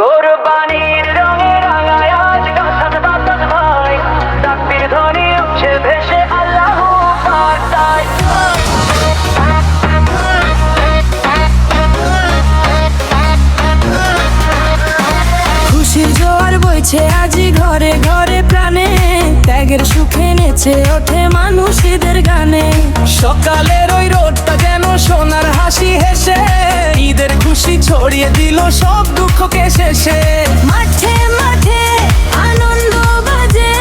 কোরবানির রঙে রাঙায় আজ গাছাত বাতাস ভাই, তাকবীর ধ্বনি উঠছে ভেসে আল্লাহু পাক তাই। খুশির জোয়ার বইছে আজি ঘরে ঘরে প্রাণে, ত্যাগের সুখে নেচে ওঠে মানুষ ঈদের গানে। সকালের ওই রোদটা যেন সোনার হাসি হেসে ঈদের খুশি ছড়িয়ে দিল সব দুঃখকে শেষে। মাঠে মাঠে আনন্দ বাজে,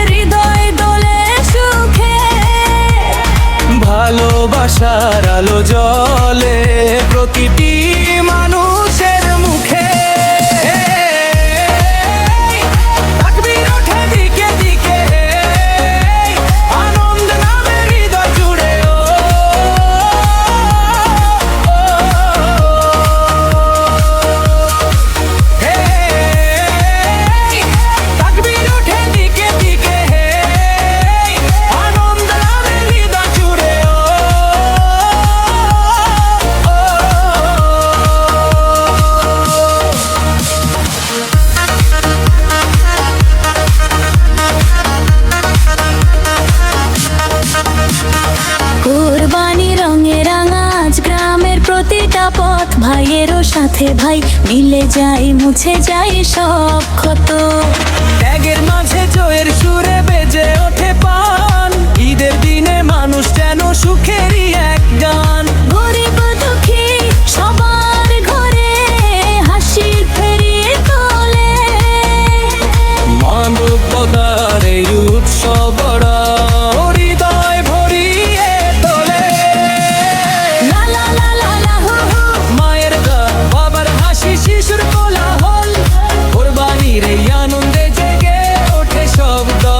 হৃদয় দোলে সুখে। ভালোবাসার আলো জ্বলে প্রতিটি মানুষের মুখে। তাকবীর ওঠে দিকে দিকে, আনন্দ নামে হৃদয় জুড়ে। তাকবীর ওঠে দিকে দিকে, আনন্দ নামে হৃদয় জুড়ে। কোরবানি রঙে রাঙা আজ গ্রামের প্রতিটা পথ, ভাইয়েরও সাথে ভাই মিলে যায় মুছে যায় সব ক্ষত। ত্যাগের মাঝে জয়ের সুরে বেজে ওঠে পান, ঈদের দিনে মানুষ যেন সুখেরই এক গান। গরিব দুঃখী সবার ঘরে হাসির ফেরি তোলে। মানবতার এই উৎসবরা হৃদয় ভরিয়ে তোলে। লা লা লা লা লা হু হু। মায়ের গান, বাবার হাসি, শিশুর কোলাহল, কোরবানির এই আনন্দে জেগে ওঠে সব দল।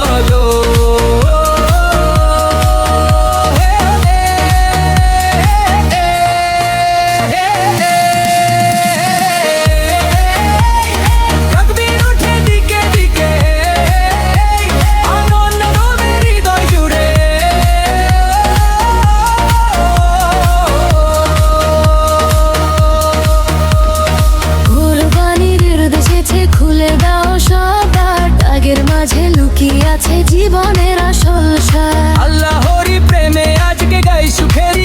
তাকবীর ওঠে দিকে দিকে, আনন্দ নামে হৃদয় জুড়ে। কোরবানির ঈদ এসেছে, খুলে দাও সব দ্বার। ত্যাগের মাঝে লুকিয়ে আছে জীবনের আসল সার। আল্লাহরি প্রেমে আজকে গাই সুখের